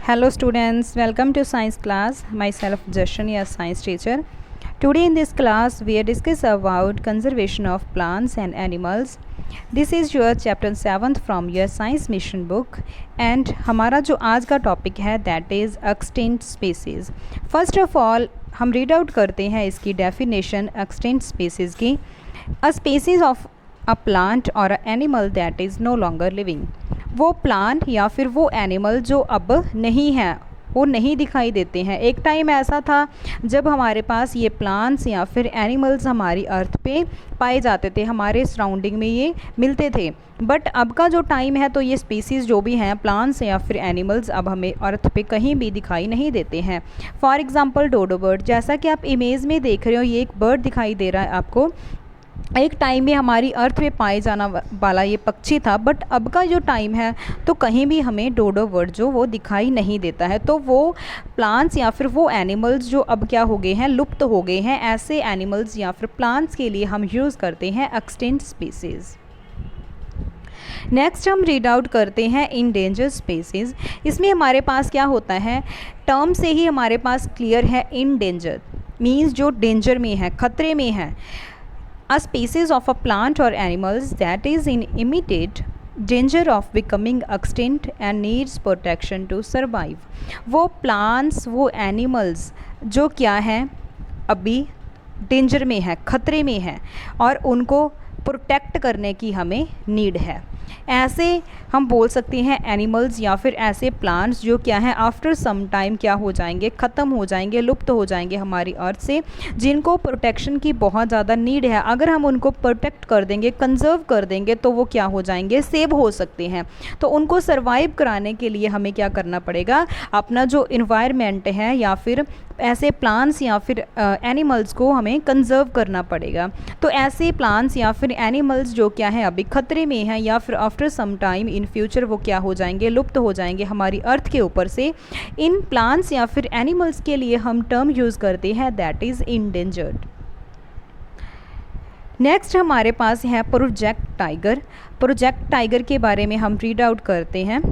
Hello students, welcome to science class. Myself Jashan, your science teacher. Today in this class we are discuss about conservation of plants and animals. This is your chapter 7th from your science mission book and हमारा जो आज का topic है that is extinct species. First of all हम read out करते हैं इसकी definition extinct species की. A species of a plant or an animal that is no longer living. वो प्लांट या फिर वो एनिमल जो अब नहीं है, वो नहीं दिखाई देते हैं. एक टाइम ऐसा था जब हमारे पास ये प्लांट्स या फिर एनिमल्स हमारी अर्थ पे पाए जाते थे, हमारे सराउंडिंग में ये मिलते थे. बट अब का जो टाइम है तो ये स्पीसीज़ जो भी हैं प्लांट्स या फिर एनिमल्स अब हमें अर्थ पे कहीं भी दिखाई नहीं देते हैं. फॉर एग्ज़ाम्पल डोडो बर्ड, जैसा कि आप इमेज में देख रहे हो ये एक बर्ड दिखाई दे रहा है आपको. एक टाइम में हमारी अर्थ पे पाए जाना वाला ये पक्षी था, बट अब का जो टाइम है तो कहीं भी हमें डोडो बर्ड जो वो दिखाई नहीं देता है. तो वो प्लांट्स या फिर वो एनिमल्स जो अब क्या हो गए हैं, लुप्त हो गए हैं, ऐसे एनिमल्स या फिर प्लांट्स के लिए हम यूज़ करते हैं एक्सटिंक्ट स्पीसीज़. नेक्स्ट हम रीड आउट करते हैं इंडेंजर स्पीसीज़. इसमें हमारे पास क्या होता है, टर्म से ही हमारे पास क्लियर है. इंडेंजर मीन्स जो डेंजर में है, खतरे में है. A species of a plant or animals that is in immediate danger of becoming extinct and needs protection to survive. वो plants, वो animals जो क्या हैं, अभी डेंजर में है, खतरे में है और उनको प्रोटेक्ट करने की हमें नीड है. ऐसे हम बोल सकते हैं एनिमल्स या फिर ऐसे प्लांट्स जो क्या हैं आफ्टर सम टाइम क्या हो जाएंगे, ख़त्म हो जाएंगे, लुप्त हो जाएंगे हमारी अर्थ से, जिनको प्रोटेक्शन की बहुत ज़्यादा नीड है. अगर हम उनको प्रोटेक्ट कर देंगे, कंजर्व कर देंगे तो वो क्या हो जाएंगे, सेव हो सकते हैं. तो उनको सर्वाइव कराने के लिए हमें क्या करना पड़ेगा, अपना जो इन्वायरमेंट है या फिर ऐसे प्लांट्स या फिर एनिमल्स को हमें कंजर्व करना पड़ेगा. तो ऐसे प्लांट्स या फिर एनिमल्स जो क्या है अभी खतरे में हैं या फिर after some time in future वो क्या हो जाएंगे, लुप्त हो जाएंगे हमारी अर्थ के ऊपर से, इन प्लांट्स या फिर एनिमल्स के लिए हम टर्म यूज़ करते हैं दैट इज़ इंडेंजर्ड. नेक्स्ट हमारे पास है प्रोजेक्ट टाइगर. प्रोजेक्ट टाइगर के बारे में हम रीड आउट करते हैं.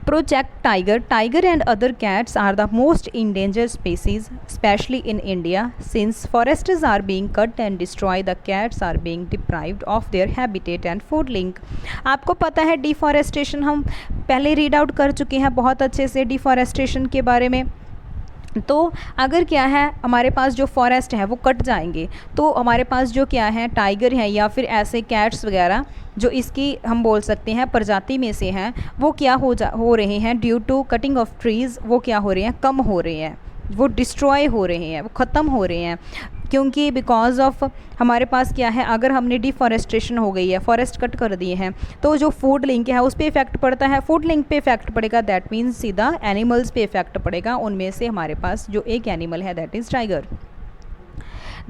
Project tiger. Tiger and other cats are the most endangered species, especially in India. Since forests are being cut and destroyed, the cats are being deprived of their habitat and food link. आपको पता है deforestation हम पहले read out कर चुके हैं बहुत अच्छे से डिफॉरेस्टेशन के बारे में. तो अगर क्या है हमारे पास जो फॉरेस्ट है वो कट जाएंगे तो हमारे पास जो क्या है टाइगर है या फिर ऐसे कैट्स वगैरह जो इसकी हम बोल सकते हैं प्रजाति में से हैं, वो क्या हो रहे हैं due to cutting of trees, वो क्या हो रहे हैं, कम हो रहे हैं, वो डिस्ट्रॉय हो रहे हैं, वो ख़त्म हो रहे हैं. क्योंकि बिकॉज ऑफ हमारे पास क्या है, अगर हमने डिफॉरेस्टेशन हो गई है, फॉरेस्ट कट कर दिए हैं, तो जो फूड लिंक है उस पर इफेक्ट पड़ता है. फूड लिंक पे इफेक्ट पड़ेगा दैट मीन्स सीधा एनिमल्स पे इफेक्ट पड़ेगा. उनमें से हमारे पास जो एक एनिमल है that is tiger.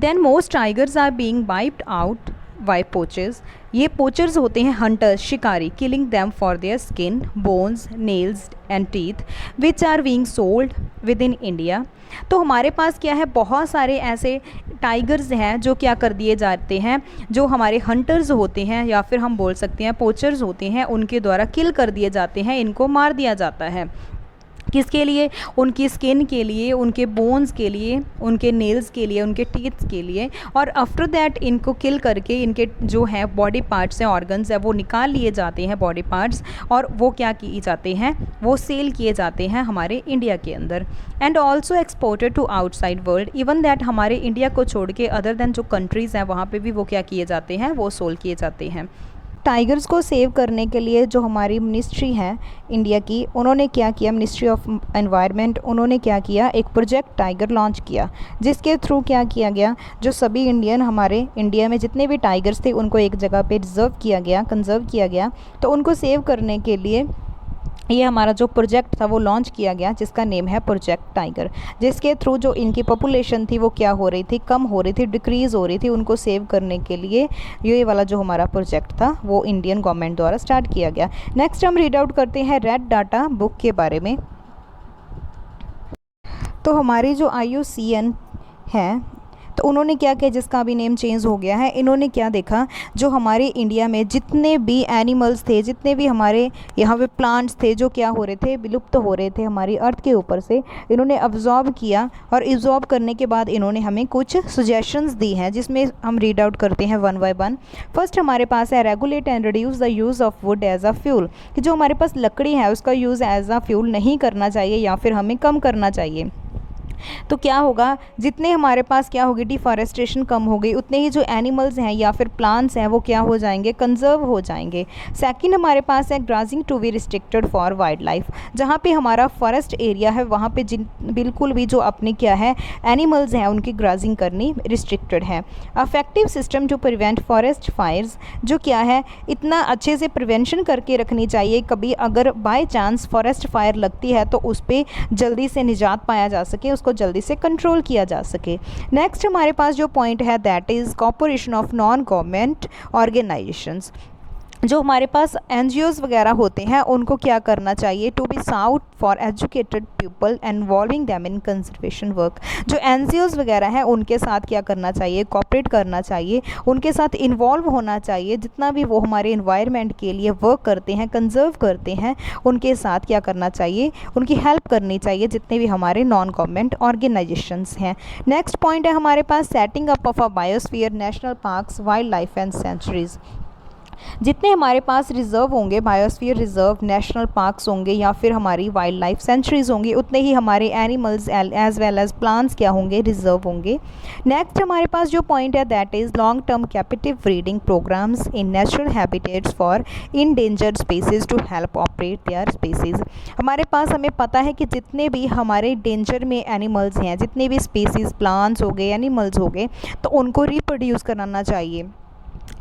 Then most tigers are being wiped out by poachers. ये पोचर्स होते हैं हंटर्स, शिकारी, killing them for their skin, bones, nails and teeth which are being sold within India. तो हमारे पास क्या है, बहुत सारे ऐसे टाइगर्स हैं जो क्या कर दिए जाते हैं, जो हमारे हंटर्स होते हैं या फिर हम बोल सकते हैं पोचर्स होते हैं, उनके द्वारा किल कर दिए जाते हैं, इनको मार दिया जाता है. किसके लिए, उनकी स्किन के लिए, उनके बोन्स के लिए, उनके नेल्स के लिए, उनके टीथ्स के लिए. और आफ्टर दैट इनको किल करके इनके जो है बॉडी पार्ट्स हैं, ऑर्गन्स है, वो निकाल लिए जाते हैं बॉडी पार्ट्स, और वो क्या किए जाते हैं, वो सेल किए जाते हैं हमारे इंडिया के अंदर. And also exported to outside world. Even that हमारे इंडिया को छोड़ के अदर दैन जो कंट्रीज़ हैं वहाँ पर भी वो क्या किए जाते हैं, वो सोल किए जाते हैं. टाइगर्स को सेव करने के लिए जो हमारी मिनिस्ट्री है इंडिया की, उन्होंने क्या किया, मिनिस्ट्री ऑफ एनवायरनमेंट, उन्होंने क्या किया, एक प्रोजेक्ट टाइगर लॉन्च किया, जिसके थ्रू क्या किया गया, जो सभी इंडियन हमारे इंडिया में जितने भी टाइगर्स थे उनको एक जगह पे रिजर्व किया गया, कंजर्व किया गया. तो उनको सेव करने के लिए ये हमारा जो प्रोजेक्ट था वो लॉन्च किया गया, जिसका नेम है प्रोजेक्ट टाइगर, जिसके थ्रू जो इनकी पॉपुलेशन थी वो क्या हो रही थी, कम हो रही थी, डिक्रीज़ हो रही थी. उनको सेव करने के लिए ये वाला जो हमारा प्रोजेक्ट था वो इंडियन गवर्नमेंट द्वारा स्टार्ट किया गया. नेक्स्ट हम रीड आउट करते हैं रेड डाटा बुक के बारे में. तो हमारी जो IUCN है तो उन्होंने क्या किया, जिसका अभी नेम चेंज हो गया है, इन्होंने क्या देखा, जो हमारे इंडिया में जितने भी एनिमल्स थे, जितने भी हमारे यहाँ पे प्लांट्स थे जो क्या हो रहे थे, विलुप्त हो रहे थे हमारी अर्थ के ऊपर से, इन्होंने ऑब्जॉर्व किया और ऑब्जॉर्व करने के बाद इन्होंने हमें कुछ सजेशंस दी हैं, जिसमें हम रीड आउट करते हैं वन बाय वन। फर्स्ट हमारे पास है regulate and reduce the use of wood as a fuel, कि जो हमारे पास लकड़ी है उसका यूज़ एज अ फ्यूल नहीं करना चाहिए या फिर हमें कम करना चाहिए। तो क्या होगा, जितने हमारे पास क्या होगी, डिफॉरेस्टेशन कम हो गई, उतने ही जो एनिमल्स हैं या फिर प्लांट्स हैं वो क्या हो जाएंगे, कंजर्व हो जाएंगे। सेकंड हमारे पास है grazing to be restricted for wildlife, जहाँ पे हमारा फॉरेस्ट एरिया है वहाँ पे जिन बिल्कुल भी जो अपने क्या है एनिमल्स हैं उनकी ग्राजिंग करनी रिस्ट्रिक्टेड है। Effective system to prevent forest fires, जो क्या है इतना अच्छे से प्रिवेंशन करके रखनी चाहिए, कभी अगर बाय चांस फॉरेस्ट फायर लगती है तो उस पर जल्दी से निजात पाया जा सके, उसको जल्दी से कंट्रोल किया जा सके। नेक्स्ट हमारे पास जो पॉइंट है that is corporation of non government organisations, जो हमारे पास एनजीओज़ वगैरह होते हैं उनको क्या करना चाहिए, to be sought for educated people involving them in conservation work, जो एनजीओज़ वगैरह हैं उनके साथ क्या करना चाहिए, कॉपरेट करना चाहिए, उनके साथ इन्वॉल्व होना चाहिए, जितना भी वो हमारे इन्वायरमेंट के लिए वर्क करते हैं, कंजर्व करते हैं, उनके साथ क्या करना चाहिए, उनकी हेल्प करनी चाहिए, जितने भी हमारे नॉन गवर्नमेंट ऑर्गेनाइजेशंस हैं। नेक्स्ट पॉइंट है हमारे पास setting up of a biosphere, national parks, wildlife and sanctuaries, जितने हमारे पास रिज़र्व होंगे, बायोस्फीयर रिज़र्व, नेशनल पार्क्स होंगे या फिर हमारी वाइल्ड लाइफ सेंचुरीज़ होंगी, उतने ही हमारे animals as well as plants क्या होंगे, रिज़र्व होंगे। नेक्स्ट हमारे पास जो पॉइंट है that is long term captive breeding programmes in natural habitats for endangered species to help operate their species. हमारे पास हमें पता है कि जितने भी हमारे डेंजर में एनिमल्स हैं, जितने भी स्पीसीज़ प्लांट्स हो गए, एनिमल्स हो गए, तो उनको रिप्रोड्यूस कराना चाहिए,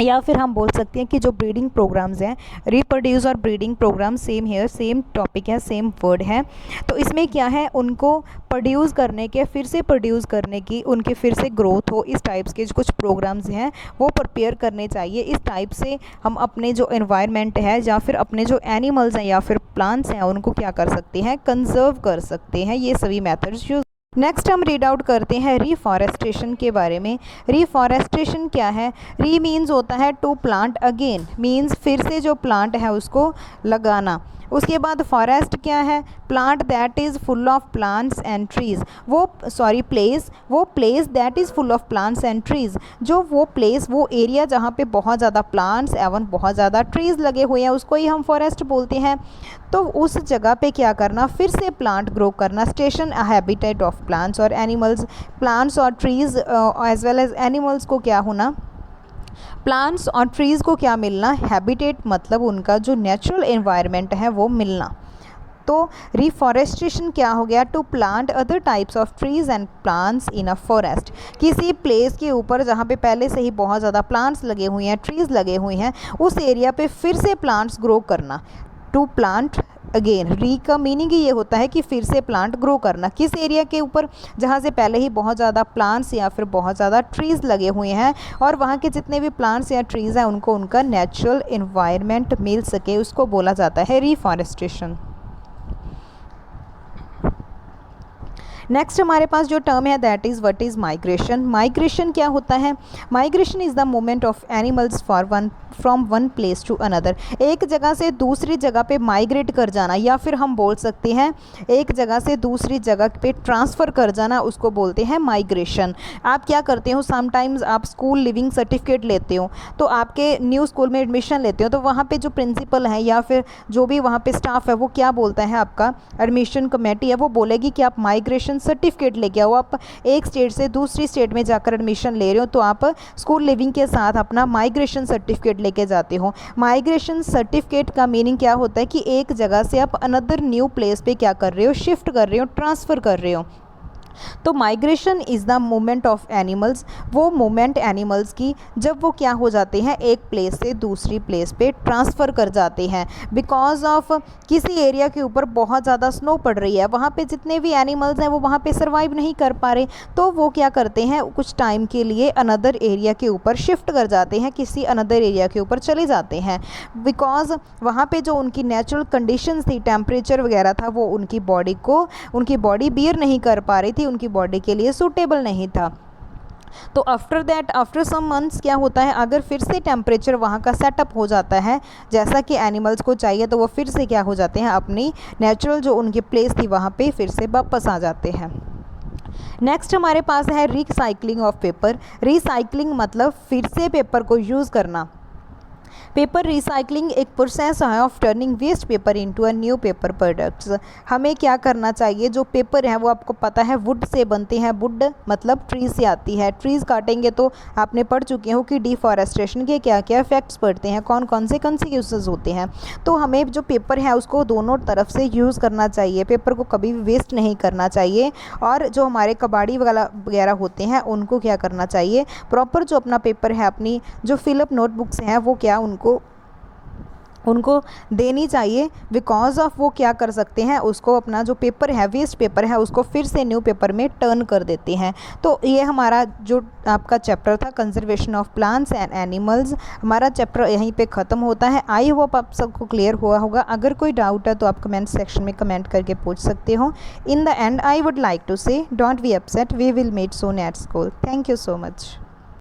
या फिर हम बोल सकते हैं कि जो ब्रीडिंग प्रोग्राम्स हैं, रिप्रोड्यूस और breeding programme same here, same topic है, सेम वर्ड है। तो इसमें क्या है, उनको प्रोड्यूस करने के, फिर से प्रोड्यूस करने की, उनके फिर से ग्रोथ हो, इस टाइप्स के जो कुछ प्रोग्राम्स हैं वो प्रिपेयर करने चाहिए। इस टाइप से हम अपने जो एनवायरनमेंट है या फिर अपने जो एनिमल्स हैं या फिर प्लांट्स हैं उनको क्या कर सकते हैं, कंजर्व कर सकते हैं। ये सभी मेथड्स यूज। नेक्स्ट हम रीड आउट करते हैं रिफॉरेस्टेशन के बारे में। रिफॉरेस्टेशन क्या है, री मीन्स होता है टू प्लांट अगेन, मीन्स फिर से जो प्लांट है उसको लगाना। उसके बाद फॉरेस्ट क्या है, plant that is full of plants and trees, वो place that is full of plants and trees, जो वो प्लेस, वो एरिया जहाँ पे बहुत ज़्यादा प्लांट्स एवं बहुत ज़्यादा ट्रीज़ लगे हुए हैं उसको ही हम फॉरेस्ट बोलते हैं। तो उस जगह पे क्या करना, फिर से प्लांट ग्रो करना, station a habitat of plants और एनिमल्स, प्लांट्स और trees as well as animals को क्या होना, प्लांट्स और ट्रीज़ को क्या मिलना, हैबिटेट मतलब उनका जो नेचुरल एनवायरनमेंट है वो मिलना। तो रिफॉरेस्टेशन क्या हो गया, to plant other types of trees and plants in a forest, किसी प्लेस के ऊपर जहाँ पे पहले से ही बहुत ज़्यादा प्लांट्स लगे हुए हैं, ट्रीज़ लगे हुए हैं, उस एरिया पे फिर से प्लांट्स ग्रो करना, टू प्लांट अगेन। री का मीनिंग ही ये होता है कि फिर से प्लांट ग्रो करना, किस एरिया के ऊपर जहाँ से पहले ही बहुत ज़्यादा प्लांट्स या फिर बहुत ज़्यादा ट्रीज़ लगे हुए हैं और वहाँ के जितने भी प्लांट्स या ट्रीज़ हैं उनको उनका नेचुरल एनवायरनमेंट मिल सके, उसको बोला जाता है रिफॉरेस्टेशन। नेक्स्ट हमारे पास जो टर्म है that is what is migration. Migration क्या होता है, migration is the movement of animals from one place to another, एक जगह से दूसरी जगह पे माइग्रेट कर जाना, या फिर हम बोल सकते हैं एक जगह से दूसरी जगह पे ट्रांसफ़र कर जाना, उसको बोलते हैं माइग्रेशन। आप क्या करते हो, समटाइम्स आप स्कूल लिविंग सर्टिफिकेट लेते हो, तो आपके न्यू स्कूल में एडमिशन लेते हो, तो वहाँ पे जो प्रिंसिपल है या फिर जो भी वहाँ पे स्टाफ है वो क्या बोलता है, आपका एडमिशन कमेटी है वो बोलेगी कि आप माइग्रेशन सर्टिफिकेट लेके आओ। आप एक स्टेट से दूसरी स्टेट में जाकर एडमिशन ले रहे हो तो आप स्कूल लिविंग के साथ अपना माइग्रेशन सर्टिफिकेट लेके जाते हो। माइग्रेशन सर्टिफिकेट का मीनिंग क्या होता है कि एक जगह से आप अनदर न्यू प्लेस पे क्या कर रहे हो, शिफ्ट कर रहे हो, ट्रांसफ़र कर रहे हो। तो migration is the movement of animals, वो मूवमेंट एनिमल्स की जब वो क्या हो जाते हैं, एक प्लेस से दूसरी प्लेस पे ट्रांसफ़र कर जाते हैं बिकॉज ऑफ किसी एरिया के ऊपर बहुत ज़्यादा स्नो पड़ रही है, वहाँ पे जितने भी एनिमल्स हैं वो वहाँ पे सर्वाइव नहीं कर पा रहे, तो वो क्या करते हैं, कुछ टाइम के लिए अनदर एरिया के ऊपर शिफ्ट कर जाते हैं, किसी अनदर एरिया के ऊपर चले जाते हैं बिकॉज वहाँ पे जो उनकी नेचुरल कंडीशंस थी, टेम्परेचर वगैरह था, वो उनकी बॉडी बियर नहीं कर पा रही थी, उनकी बॉडी के लिए सूटेबल नहीं था। तो आफ्टर सम मंथ्स क्या होता है, अगर फिर से टेम्परेचर वहाँ का सेटअप हो जाता है जैसा कि एनिमल्स को चाहिए, तो वो फिर से क्या हो जाते हैं, अपनी नेचुरल जो उनकी प्लेस थी वहाँ पे फिर से वापस आ जाते हैं। नेक्स्ट हमारे पास है रिसाइकलिंग ऑफ पेपर। रिसाइकलिंग मतलब फिर से पेपर को यूज़ करना। पेपर रिसाइकलिंग एक प्रोसेस है of turning waste paper into a new paper products. हमें क्या करना चाहिए, जो पेपर है वो आपको पता है वुड से बनते हैं। वुड मतलब ट्री से आती है। ट्रीज़ काटेंगे तो आपने पढ़ चुके हो कि डिफॉरेस्टेशन के क्या क्या इफेक्ट्स पड़ते हैं, कौन कौन से यूजेस होते हैं। तो हमें जो पेपर है उसको दोनों तरफ से यूज़ करना चाहिए। पेपर को कभी भी वेस्ट नहीं करना चाहिए। और जो हमारे कबाड़ी वगैरह होते हैं उनको क्या करना चाहिए, प्रॉपर जो अपना पेपर है, अपनी जो फिलअप नोटबुक्स हैं वो क्या उनको देनी चाहिए। बिकॉज ऑफ वो क्या कर सकते हैं, उसको अपना जो पेपर है, वेस्ट पेपर है, उसको फिर से न्यू पेपर में टर्न कर देते हैं। तो ये हमारा जो आपका चैप्टर था conservation of plants and animals, हमारा चैप्टर यहीं पे ख़त्म होता है। आई होप आप सबको क्लियर हुआ होगा। अगर कोई डाउट है तो आप कमेंट सेक्शन में कमेंट करके पूछ सकते हो। In the end I would like to say don't be upset, we will meet soon at school. Thank you so much.